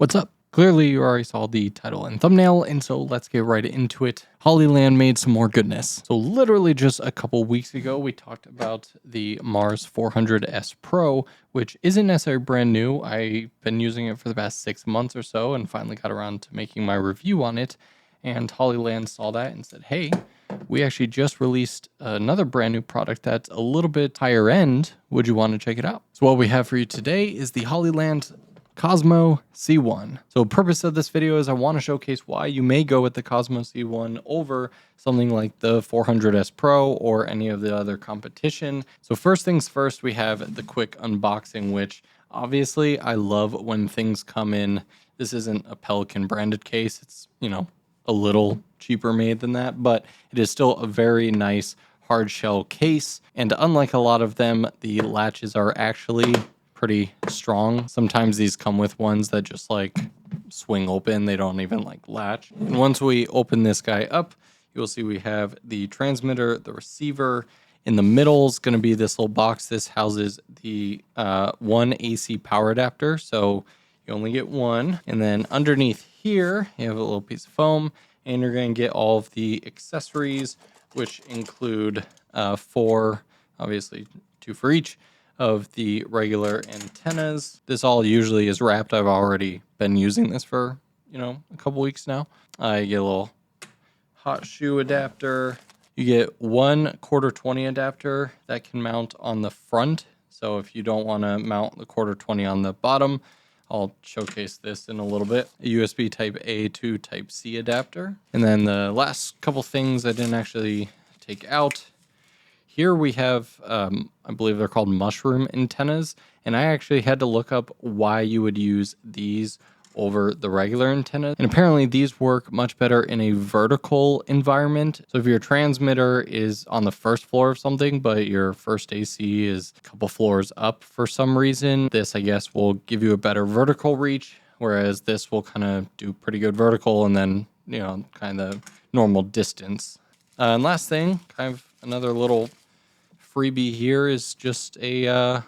What's up? Clearly you already saw the title and thumbnail, and so let's get right into it. Hollyland made some more goodness. So literally just a couple weeks ago, we talked about the Mars 400S Pro, which isn't necessarily brand new. I've been using it for the past 6 months or so and finally got around to making my review on it. And Hollyland saw that and said, hey, we actually just released another brand new product that's a little bit higher end. Would you want to check it out? So what we have for you today is the Hollyland Cosmo C1. So purpose of this video is I want to showcase why you may go with the Cosmo C1 over something like the 400S Pro or any of the other competition. So first things first, we have the quick unboxing, which obviously I love when things come in. This isn't a Pelican branded case. It's, you know, a little cheaper made than that, but it is still a very nice hard shell case. And unlike a lot of them, the latches are actually pretty strong. Sometimes these come with ones that just like swing open. They don't even like latch. And once we open this guy up, you'll see we have the transmitter, the receiver. In the middle is going to be this little box. This houses the one AC power adapter. So you only get one. And then underneath here, you have a little piece of foam, and you're going to get all of the accessories, which include 4, obviously 2 for each, of the regular antennas. This all usually is wrapped. I've already been using this for, a couple weeks now. You get a little hot shoe adapter. You get one 1/4-20 adapter that can mount on the front. So if you don't want to mount the 1/4-20 on the bottom, I'll showcase this in a little bit. A USB type A to type C adapter. And then the last couple things I didn't actually take out. Here we have, I believe they're called mushroom antennas, and I actually had to look up why you would use these over the regular antenna. And apparently these work much better in a vertical environment. So if your transmitter is on the first floor of something, but your first AC is a couple floors up for some reason, this, I guess, will give you a better vertical reach, whereas this will kind of do pretty good vertical and then, kind of normal distance. And last thing, kind of another little freebie here is just a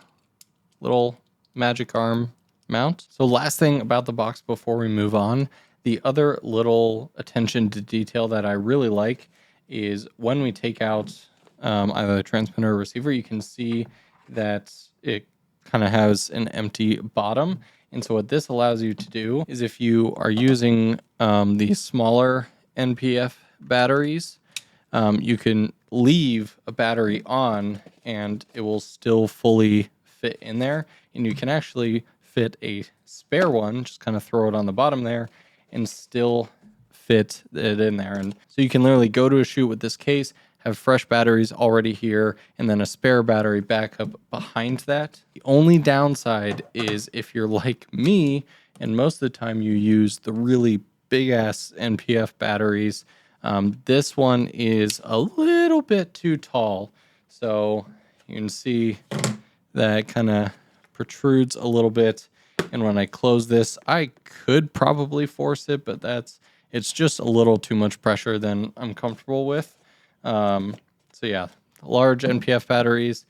little magic arm mount. So last thing about the box before we move on, the other little attention to detail that I really like is when we take out either the transmitter or receiver, you can see that it kind of has an empty bottom. And so what this allows you to do is if you are using these smaller NPF batteries, you can leave a battery on and it will still fully fit in there. And you can actually fit a spare one, just kind of throw it on the bottom there and still fit it in there. And so you can literally go to a shoot with this case, have fresh batteries already here, and then a spare battery backup behind that. The only downside is if you're like me, and most of the time you use the really big ass NPF batteries, this one is a little bit too tall. So you can see that it kind of protrudes a little bit. And when I close this, I could probably force it, but it's just a little too much pressure than I'm comfortable with. So yeah, large NPF batteries,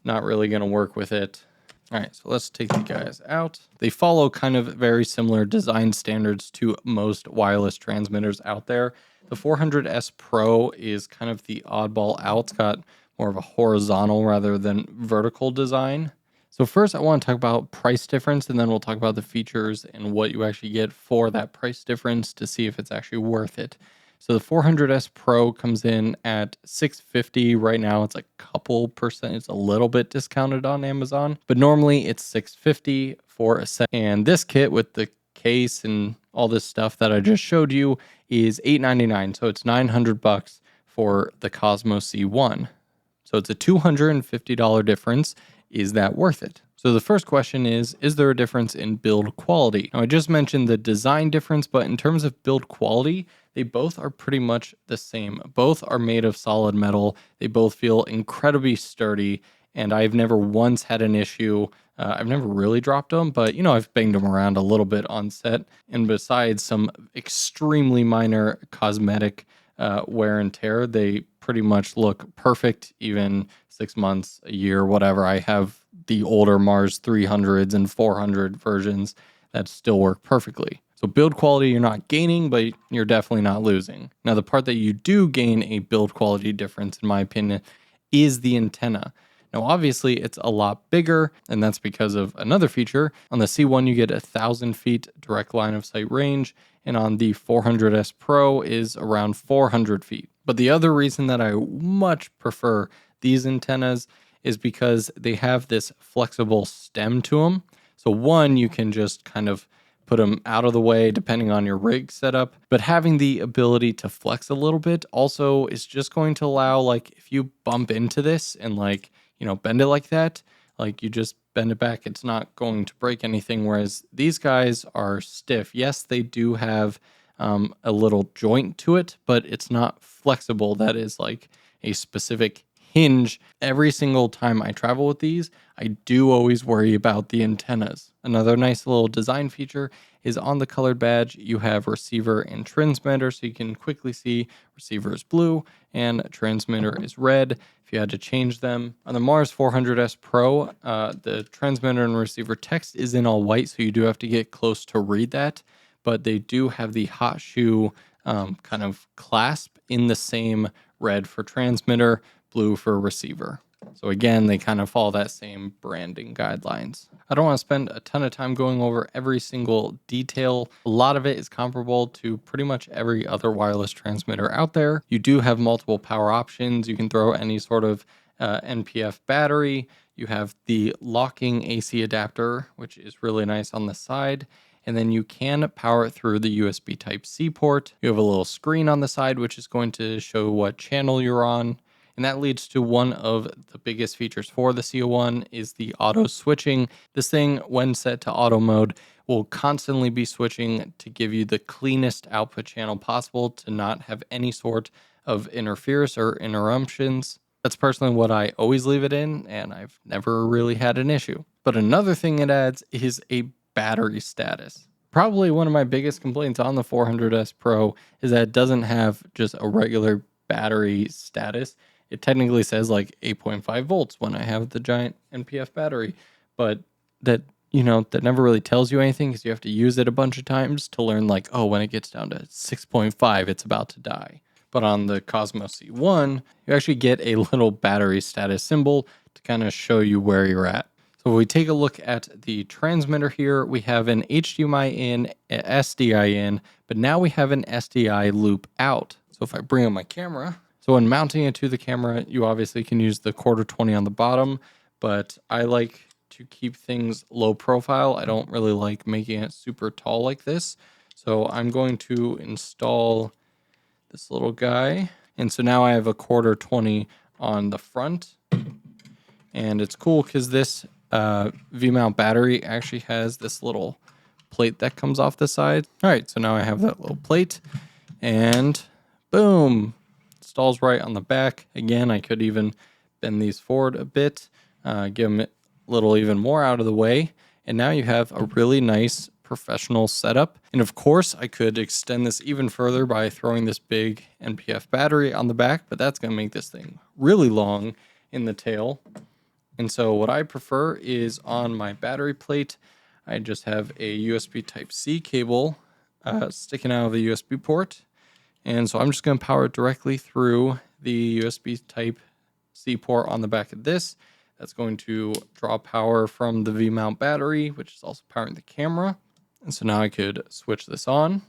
not really going to work with it. All right, so let's take the guys out. They follow kind of very similar design standards to most wireless transmitters out there. The 400S Pro is kind of the oddball out. It's got more of a horizontal rather than vertical design. So first I want to talk about price difference, and then we'll talk about the features and what you actually get for that price difference to see if it's actually worth it. So the 400S Pro comes in at $650 right now. It's a couple percent. It's a little bit discounted on Amazon, but normally it's $650 for a set. And this kit with the case and all this stuff that I just showed you is $899. So it's $900 for the Cosmo C1. So it's a $250 difference. Is that worth it? So the first question is there a difference in build quality? Now, I just mentioned the design difference, but in terms of build quality, they both are pretty much the same. Both are made of solid metal. They both feel incredibly sturdy, and I've never once had an issue. I've never really dropped them, but I've banged them around a little bit on set. And besides some extremely minor cosmetic wear and tear, they pretty much look perfect, even 6 months, a year, whatever. I have the older Mars 300s and 400 versions that still work perfectly. So build quality, you're not gaining, but you're definitely not losing. Now, the part that you do gain a build quality difference, in my opinion, is the antenna. Now, obviously, it's a lot bigger, and that's because of another feature. On the C1, you get 1,000 feet direct line of sight range, and on the 400S Pro is around 400 feet. But the other reason that I much prefer these antennas is because they have this flexible stem to them. So one, you can just kind of put them out of the way depending on your rig setup, but having the ability to flex a little bit also is just going to allow, like, if you bump into this and, like, you know, bend it like that, like you just bend it back, it's not going to break anything. Whereas these guys are stiff. Yes, they do have a little joint to it, but it's not flexible. That is like a specific hinge. Every single time I travel with these, I do always worry about the antennas. Another nice little design feature is on the colored badge, you have receiver and transmitter, so you can quickly see receiver is blue and transmitter is red if you had to change them. On the Mars 400S Pro, the transmitter and receiver text is in all white, so you do have to get close to read that, but they do have the hot shoe kind of clasp in the same red for transmitter, blue for receiver. So again, they kind of follow that same branding guidelines. I don't want to spend a ton of time going over every single detail. A lot of it is comparable to pretty much every other wireless transmitter out there. You do have multiple power options. You can throw any sort of NPF battery. You have the locking AC adapter, which is really nice on the side. And then you can power it through the USB Type-C port. You have a little screen on the side, which is going to show what channel you're on. And that leads to one of the biggest features for the C1 is the auto switching. This thing, when set to auto mode, will constantly be switching to give you the cleanest output channel possible to not have any sort of interference or interruptions. That's personally what I always leave it in, and I've never really had an issue. But another thing it adds is a battery status. Probably one of my biggest complaints on the 400S Pro is that it doesn't have just a regular battery status. It technically says like 8.5 volts when I have the giant NPF battery, but that, you know, that never really tells you anything because you have to use it a bunch of times to learn, like, oh, when it gets down to 6.5, it's about to die. But on the Cosmo C1, you actually get a little battery status symbol to kind of show you where you're at. So if we take a look at the transmitter here, we have an HDMI in, a SDI in, but now we have an SDI loop out. So if I bring on my camera, so when mounting it to the camera, you obviously can use the 1/4-20 on the bottom, but I like to keep things low profile. I don't really like making it super tall like this. So I'm going to install this little guy. And so now I have a 1/4-20 on the front. And it's cool because this V-mount battery actually has this little plate that comes off the side. All right, so now I have that little plate and boom, installs right on the back. Again, I could even bend these forward a bit, give them a little even more out of the way. And now you have a really nice professional setup. And of course, I could extend this even further by throwing this big NPF battery on the back, but that's gonna make this thing really long in the tail. And so what I prefer is on my battery plate, I just have a USB Type-C cable sticking out of the USB port. And so I'm just going to power it directly through the USB Type-C port on the back of this. That's going to draw power from the V-mount battery, which is also powering the camera. And so now I could switch this on.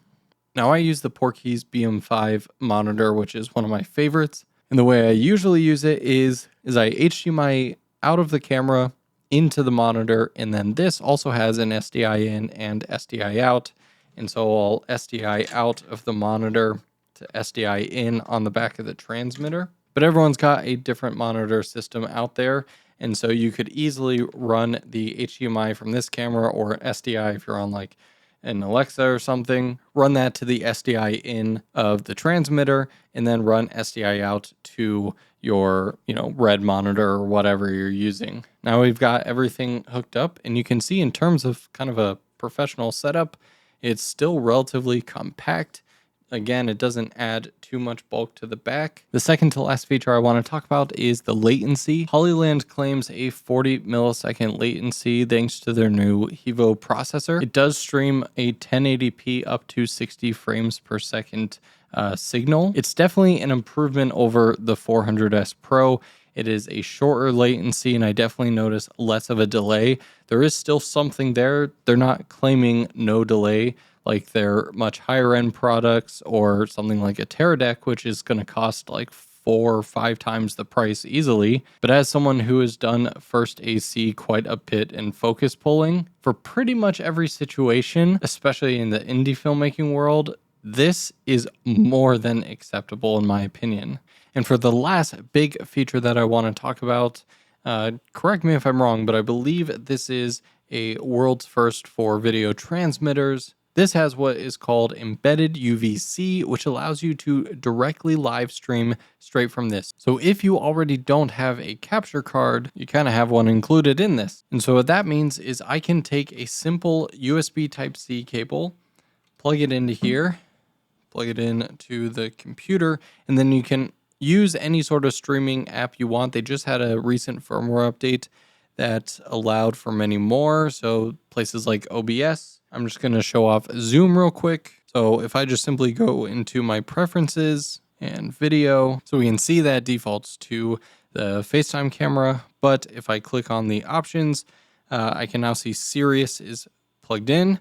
Now I use the Portkeys BM5 monitor, which is one of my favorites. And the way I usually use it is I HDMI out of the camera into the monitor, and then this also has an SDI in and SDI out, and so I'll SDI out of the monitor to SDI in on the back of the transmitter. But everyone's got a different monitor system out there, and so you could easily run the HDMI from this camera or SDI if you're on like an Alexa or something, run that to the SDI in of the transmitter, and then run SDI out to your, you know, red monitor or whatever you're using. Now we've got everything hooked up, and you can see in terms of kind of a professional setup, it's still relatively compact. Again, it doesn't add too much bulk to the back. The second to last feature I want to talk about is the latency. Hollyland claims a 40 millisecond latency thanks to their new Evo processor. It does stream a 1080p up to 60 frames per second signal. It's definitely an improvement over the 400S Pro. It is a shorter latency, and I definitely notice less of a delay. There is still something there. They're not claiming no delay like their much higher end products or something like a Teradek, which is going to cost like 4 or 5 times the price easily. But as someone who has done first AC quite a bit in focus pulling for pretty much every situation, especially in the indie filmmaking world, this is more than acceptable in my opinion. And for the last big feature that I want to talk about, correct me if I'm wrong, but I believe this is a world's first for video transmitters. This has what is called embedded UVC, which allows you to directly live stream straight from this. So if you already don't have a capture card, you kind of have one included in this. And so what that means is I can take a simple USB Type-C cable, plug it into here, plug it into the computer, and then you can use any sort of streaming app you want. They just had a recent firmware update that allowed for many more. So places like OBS. I'm just going to show off Zoom real quick. So if I just simply go into my preferences and video, so we can see that defaults to the FaceTime camera. But if I click on the options, I can now see Sirius is plugged in.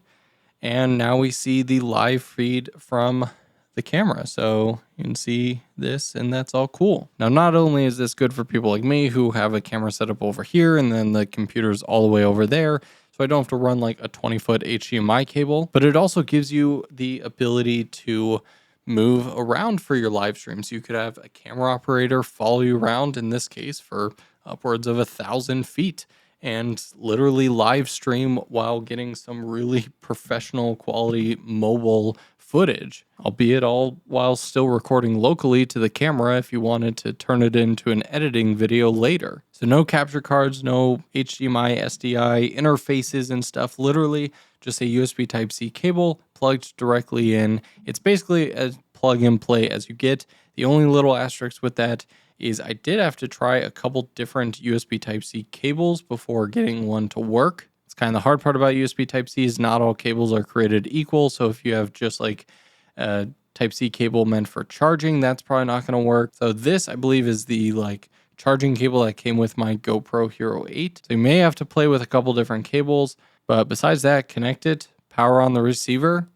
And now we see the live feed from the camera. So you can see this, and that's all cool. Now, not only is this good for people like me who have a camera set up over here and then the computer's all the way over there, so I don't have to run like a 20-foot HDMI cable, but it also gives you the ability to move around for your live streams. You could have a camera operator follow you around, in this case, for upwards of 1,000 feet, and literally live stream while getting some really professional quality mobile footage, albeit all while still recording locally to the camera if you wanted to turn it into an editing video later. So no capture cards, no HDMI, SDI interfaces and stuff, literally just a USB Type-C cable plugged directly in. It's basically as plug and play as you get. The only little asterisk with that is I did have to try a couple different USB Type-C cables before getting one to work. It's kind of the hard part about USB Type-C is not all cables are created equal. So if you have just like a Type-C cable meant for charging, that's probably not going to work. So this, I believe, is the like charging cable that came with my GoPro Hero 8. So you may have to play with a couple different cables, but besides that, connect it, power on the receiver,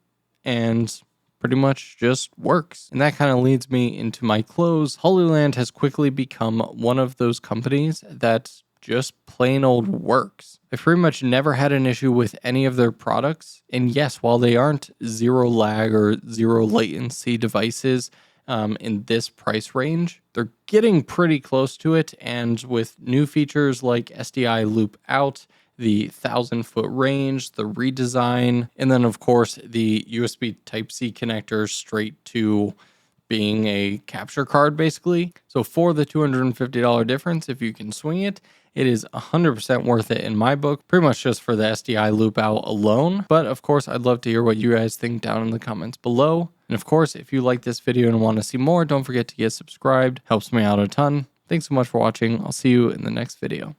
and pretty much just works. And that kind of leads me into my close. Hollyland has quickly become one of those companies that just plain old works. I've pretty much never had an issue with any of their products. And yes, while they aren't zero lag or zero latency devices in this price range, they're getting pretty close to it. And with new features like SDI loop out, the 1,000-foot range, the redesign, and then of course the USB Type-C connector straight to being a capture card basically. So for the $250 difference, if you can swing it, it is 100% worth it in my book, pretty much just for the SDI loop out alone. But of course, I'd love to hear what you guys think down in the comments below. And of course, if you like this video and want to see more, don't forget to get subscribed. Helps me out a ton. Thanks so much for watching. I'll see you in the next video.